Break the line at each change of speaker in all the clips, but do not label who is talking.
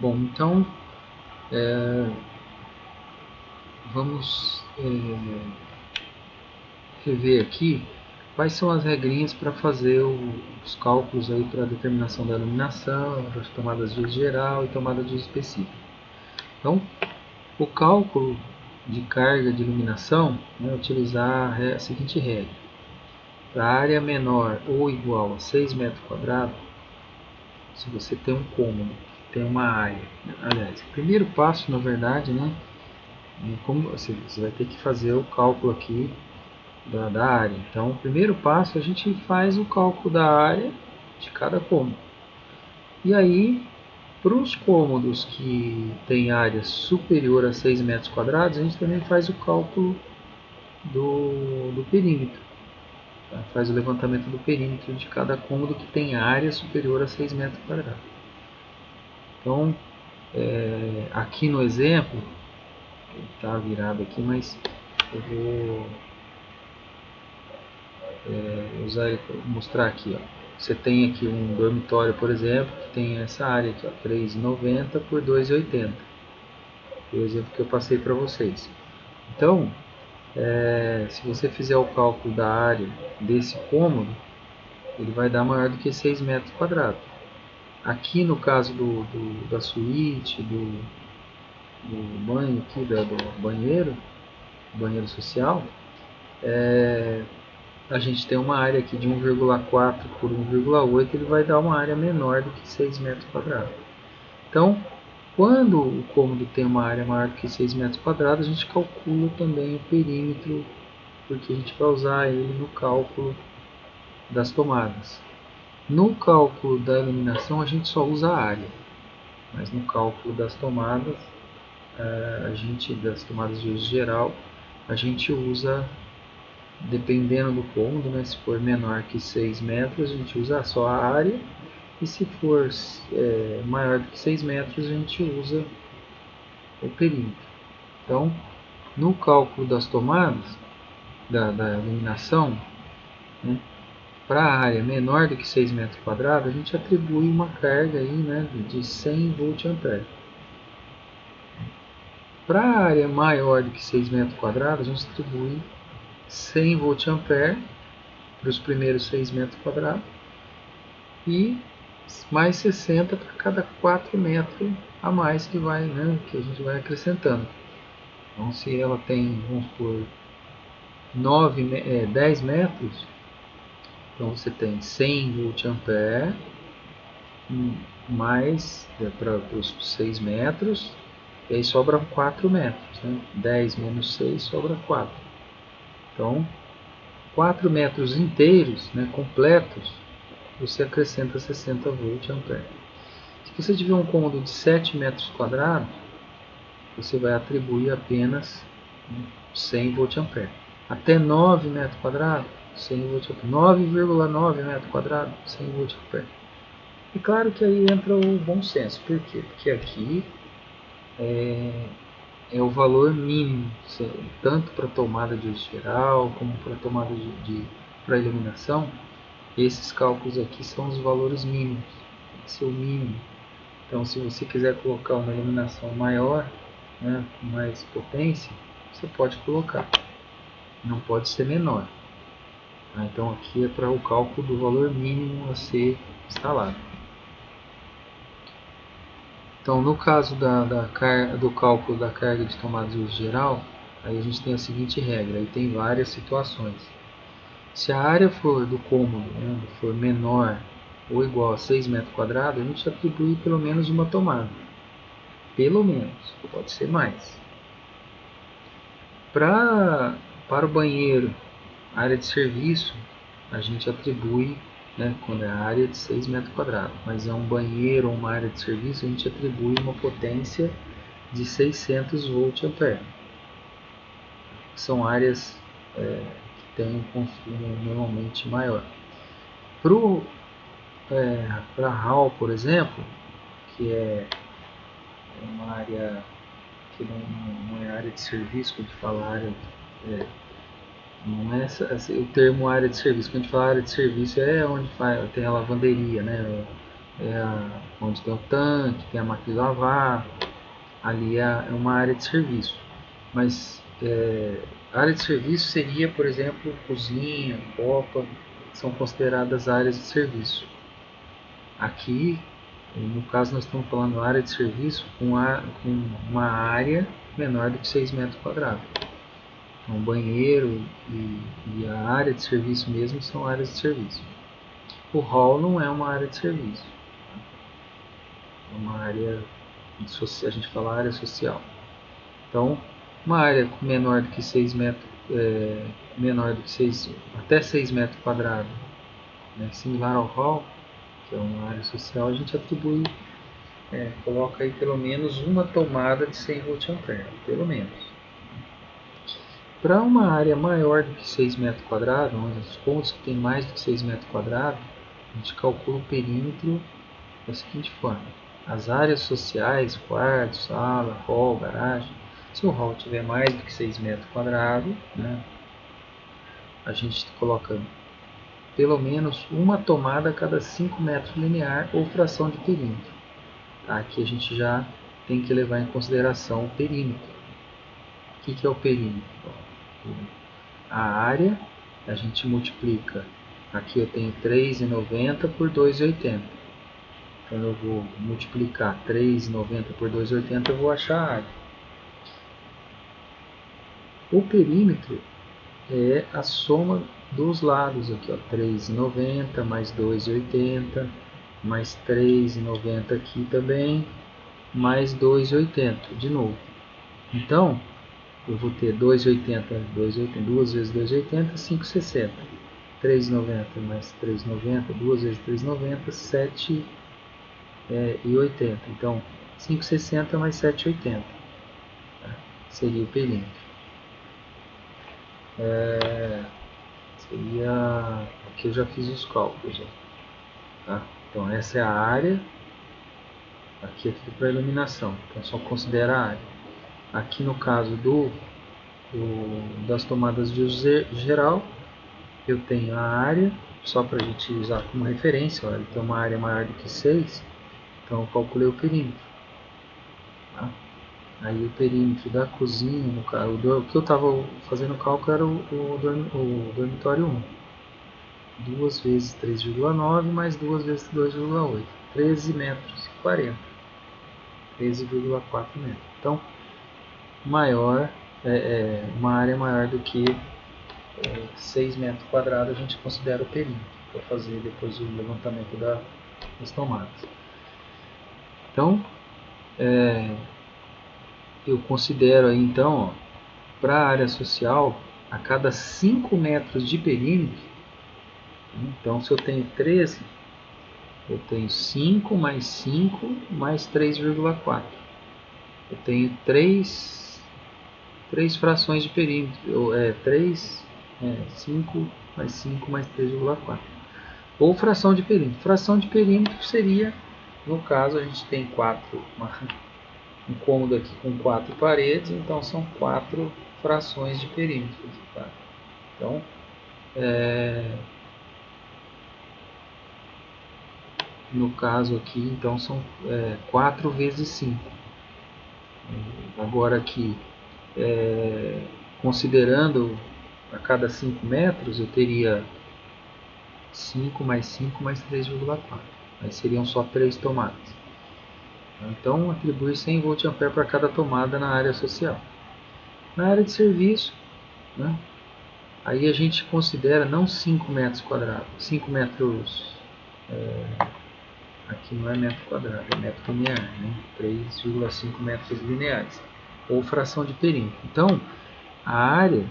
Bom, então vamos rever aqui quais são as regrinhas para fazer os cálculos aí para a determinação da iluminação, das tomadas de uso geral e tomada de uso específico. Então, o cálculo de carga de iluminação é utilizar a seguinte regra. Para área menor ou igual a 6 metros quadrados, se você tem um cômodo, tem uma área, aliás, o primeiro passo, na verdade, né, como você vai ter que fazer o cálculo aqui da área. Então, o primeiro passo, a gente faz o cálculo da área de cada cômodo. E aí, para os cômodos que têm área superior a 6 metros quadrados, a gente também faz o cálculo do perímetro. Tá? Faz o levantamento do perímetro de cada cômodo que tem área superior a 6 metros quadrados. Então, aqui no exemplo, está virado aqui, mas eu vou mostrar aqui. Ó. Você tem aqui um dormitório, por exemplo, que tem essa área aqui, 3,90 por 2,80. Foi o exemplo que eu passei para vocês. Então, se você fizer o cálculo da área desse cômodo, ele vai dar maior do que 6 metros quadrados. Aqui no caso da suíte, do banho aqui, do banheiro social, a gente tem uma área aqui de 1,4 por 1,8, ele vai dar uma área menor do que 6 metros quadrados. Então, quando o cômodo tem uma área maior do que 6 metros quadrados, a gente calcula também o perímetro, porque a gente vai usar ele no cálculo das tomadas. No cálculo da iluminação, a gente só usa a área, mas no cálculo das tomadas, das tomadas de uso geral, a gente usa, dependendo do cômodo, né, se for menor que 6 metros, a gente usa só a área, e se for maior do que 6 metros, a gente usa o perímetro. Então, no cálculo das tomadas, da iluminação, né, para a área menor do que 6 metros quadrados, a gente atribui uma carga aí, né, de 100 VA. Para a área maior do que 6 metros quadrados, a gente atribui 100 VA para os primeiros 6 metros quadrados e mais 60 para cada 4 metros a mais que a gente vai acrescentando. Então, se ela tem, vamos supor, 10 metros, então você tem 100 VA mais para os 6 metros, e aí sobram 4 metros. Né? 10 menos 6 sobra 4. Então, 4 metros inteiros, né, completos, você acrescenta 60 VA. Se você tiver um cômodo de 7 metros quadrados, você vai atribuir apenas 100 VA. Até 9 metros quadrados, 100 VA. 9,9 metros quadrados, 100 VA. E claro que aí entra o bom senso. Por quê? Porque aqui é o valor mínimo, tanto para tomada de uso geral como para tomada para iluminação. Esses cálculos aqui são os valores mínimos, tem que ser o mínimo. Então, se você quiser colocar uma iluminação maior, né, com mais potência, você pode colocar, não pode ser menor. Tá? Então, aqui é para o cálculo do valor mínimo a ser instalado. Então, no caso do cálculo da carga de tomada de uso geral, aí a gente tem a seguinte regra, aí tem várias situações. Se a área do cômodo, né, for menor ou igual a 6 metros quadrados, a gente atribui pelo menos uma tomada. Pelo menos, pode ser mais. Para o banheiro, área de serviço, a gente atribui, né, quando é a área de 6 metros quadrados, mas é um banheiro ou uma área de serviço, a gente atribui uma potência de 600 VA. São áreas que têm um consumo normalmente maior. Para hall, por exemplo, que é uma área que não é área de serviço, quando a gente fala área, não é o termo área de serviço. Quando a gente fala área de serviço é onde tem a lavanderia, né? onde tem o tanque, tem a máquina de lavar, ali é uma área de serviço. Mas a área de serviço seria, por exemplo, cozinha, copa, são consideradas áreas de serviço. Aqui, no caso, nós estamos falando área de serviço com uma área menor do que 6 metros quadrados. Então, o banheiro e a área de serviço mesmo são áreas de serviço. O hall não é uma área de serviço. É uma área, a gente fala área social. Então, uma área menor do que 6 metros, até 6 metros quadrados, né, similar ao hall, que é uma área social, a gente atribui, coloca aí pelo menos uma tomada de 100 VA, pelo menos. Para uma área maior do que 6 metros quadrados, onde os pontos que tem mais do que 6 metros quadrados, a gente calcula o perímetro da seguinte forma: as áreas sociais, quarto, sala, hall, garagem. Se o hall tiver mais do que 6 metros quadrados, né, a gente coloca pelo menos uma tomada a cada 5 metros linear ou fração de perímetro. Aqui a gente já tem que levar em consideração o perímetro. O que é o perímetro? A área, a gente multiplica. Aqui eu tenho 3,90 por 2,80. Então eu vou multiplicar 3,90 por 2,80, eu vou achar a área. O perímetro é a soma dos lados aqui, ó, 3,90 mais 2,80 mais 3,90 aqui também, mais 2,80 de novo. Então, eu vou ter 2,80, 2 vezes 2,80, 5,60. 3,90 mais 3,90, 2 vezes 3,90, 7,80. Então, 5,60 mais 7,80, tá? Seria o perímetro. Seria... Aqui eu já fiz os cálculos, ó, tá? Então, essa é a área. Aqui é tudo para iluminação, então só considera a área. Aqui no caso das tomadas de uso geral, eu tenho a área, só para a gente usar como referência. Olha, tem uma área maior do que 6, então eu calculei o perímetro. Tá? Aí o perímetro da cozinha, no caso, o que eu estava fazendo o cálculo era o dormitório 1. 2 vezes 3,9 mais 2 vezes 2,8. 13 metros e 40. 13,4 metros. Então, maior, uma área maior do que 6 metros quadrados, a gente considera o perímetro, para fazer depois o levantamento das tomadas. Então, eu considero aí, então, para a área social, a cada 5 metros de perímetro, então se eu tenho 13, eu tenho 5 mais 5 mais 3,4. Eu tenho 3 frações de perímetro, 5 mais 5 mais 3,4. Ou fração de perímetro. Fração de perímetro seria, no caso, a gente tem um cômodo aqui com 4 paredes, então são 4 frações de perímetro. Tá? Então, no caso aqui, então são 4 vezes 5. Agora aqui, considerando a cada 5 metros, eu teria 5 mais 5 mais 3,4. Aí seriam só 3 tomadas. Então, atribui 100 VA para cada tomada na área social. Na área de serviço, né, aí a gente considera não 5 metros quadrados. 5 metros, aqui não é metro quadrado, é metro linear, né, 3,5 metros lineares. Ou fração de perímetro. Então, a área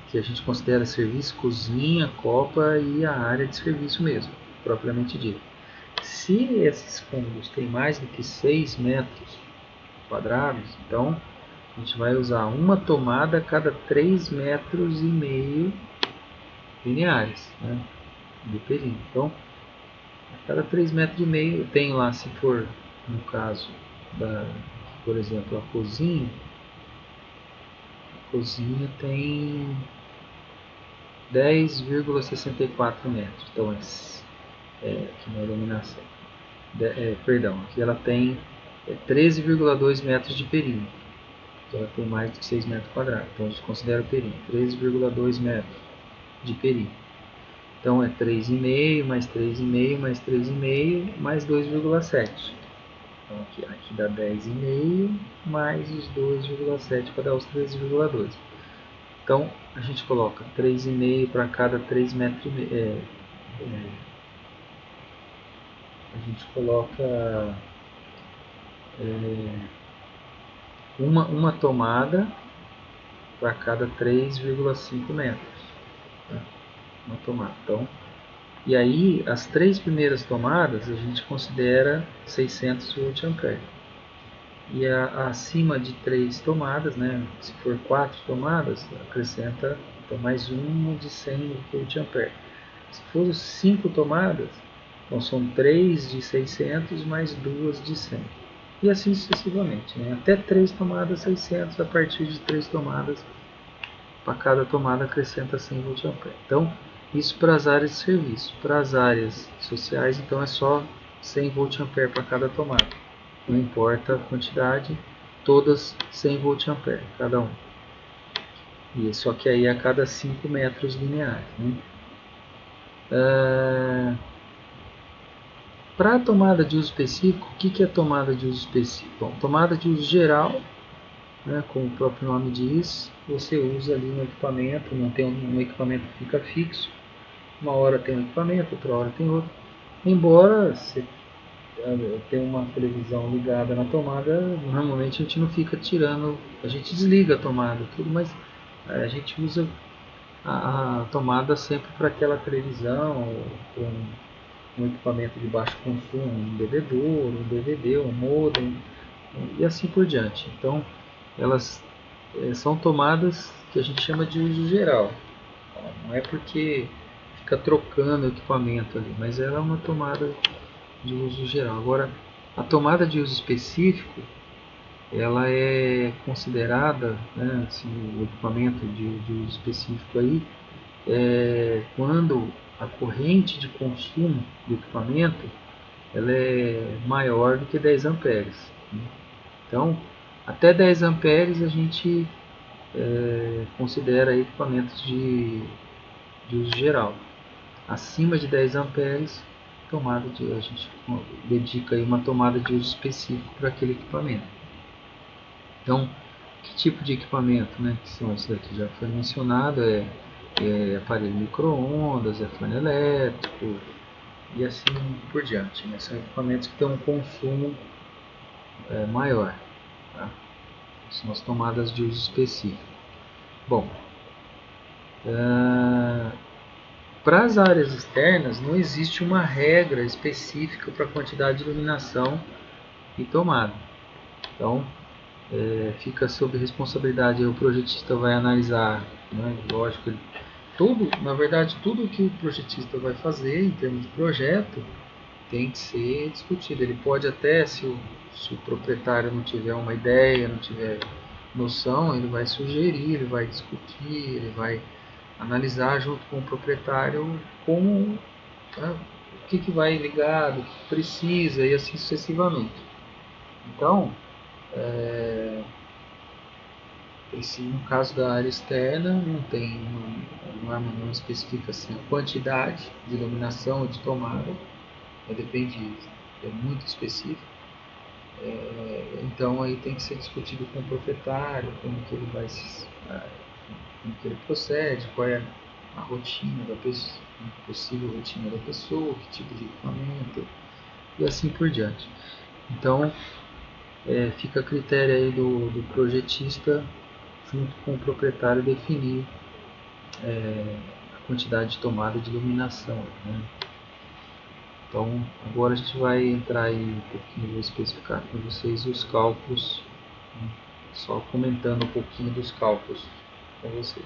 que a gente considera serviço, cozinha, copa e a área de serviço mesmo, propriamente dito. Se esses cômodos têm mais do que 6 metros quadrados, então a gente vai usar uma tomada a cada 3,5 metros lineares, né, de perímetro. Então, a cada 3,5 metros eu tenho lá, se for no caso por exemplo, a cozinha tem 10,64 metros. Então aqui na iluminação. Perdão, aqui ela tem 13,2 metros de perímetro. Então ela tem mais de 6 metros quadrados. Então a gente considera o perímetro. 13,2 metros de perímetro. Então é 3,5 mais 3,5 mais 3,5 mais 2,7. Então aqui dá 10,5 mais os 2,7 para dar os 13,2. Então a gente coloca 3,5 para cada 3 metros e meio. A gente coloca uma tomada para cada 3,5 metros. Tá? Uma tomada. Então, e aí, as 3 primeiras tomadas a gente considera 600 VA. E acima de 3 tomadas, né, se for 4 tomadas, acrescenta então, mais uma de 100 VA. Se for 5 tomadas, então são 3 de 600 mais 2 de 100. E assim sucessivamente. Né? Até 3 tomadas 600, a partir de 3 tomadas, para cada tomada acrescenta 100 VA. Então, isso para as áreas de serviço. Para as áreas sociais, então é só 100 VA para cada tomada. Não importa a quantidade, todas 100 VA cada um. E só que aí a cada 5 metros lineares. Né? Para a tomada de uso específico, o que é tomada de uso específico? Bom, tomada de uso geral, né, como o próprio nome diz, você usa ali um equipamento, não tem um equipamento que fica fixo. Uma hora tem um equipamento, outra hora tem outro. Embora você tenha uma televisão ligada na tomada, normalmente a gente não fica tirando, a gente desliga a tomada, tudo, mas a gente usa a tomada sempre para aquela televisão, para um equipamento de baixo consumo, um bebedouro, um DVD, um modem e assim por diante. Então, elas são tomadas que a gente chama de uso geral. Não é porque fica trocando o equipamento ali, mas ela é uma tomada de uso geral. Agora, a tomada de uso específico, ela é considerada, né, assim, o equipamento de uso específico aí, quando a corrente de consumo do equipamento ela é maior do que 10 amperes. Né? Então, até 10 amperes a gente considera equipamentos de uso geral. Acima de 10 amperes, a gente dedica aí uma tomada de uso específico para aquele equipamento. Então, que tipo de equipamento, né? Que são esses aqui já foi mencionado, aparelho micro-ondas, fone elétrico e assim por diante. Né? São equipamentos que têm um consumo maior. Tá? São as tomadas de uso específico. Bom, para as áreas externas não existe uma regra específica para a quantidade de iluminação e tomada. Então, fica sob responsabilidade, o projetista vai analisar, né? Lógico, na verdade, tudo que o projetista vai fazer em termos de projeto tem que ser discutido. Ele pode até, se o proprietário não tiver uma ideia, não tiver noção, ele vai sugerir, ele vai discutir, ele vai analisar junto com o proprietário como, né, o que vai ligado, o que precisa e assim sucessivamente. Então, no caso da área externa, não especifica assim, a quantidade de iluminação ou de tomada, depende, é muito específico. Então aí tem que ser discutido com o proprietário, como que ele procede, qual é a rotina da pessoa, a possível rotina da pessoa, que tipo de equipamento e assim por diante. Então fica a critério aí do projetista junto com o proprietário definir a quantidade de tomada de iluminação. Né? Então agora a gente vai entrar aí um pouquinho, vou especificar para vocês os cálculos, né? Só comentando um pouquinho dos cálculos com vocês.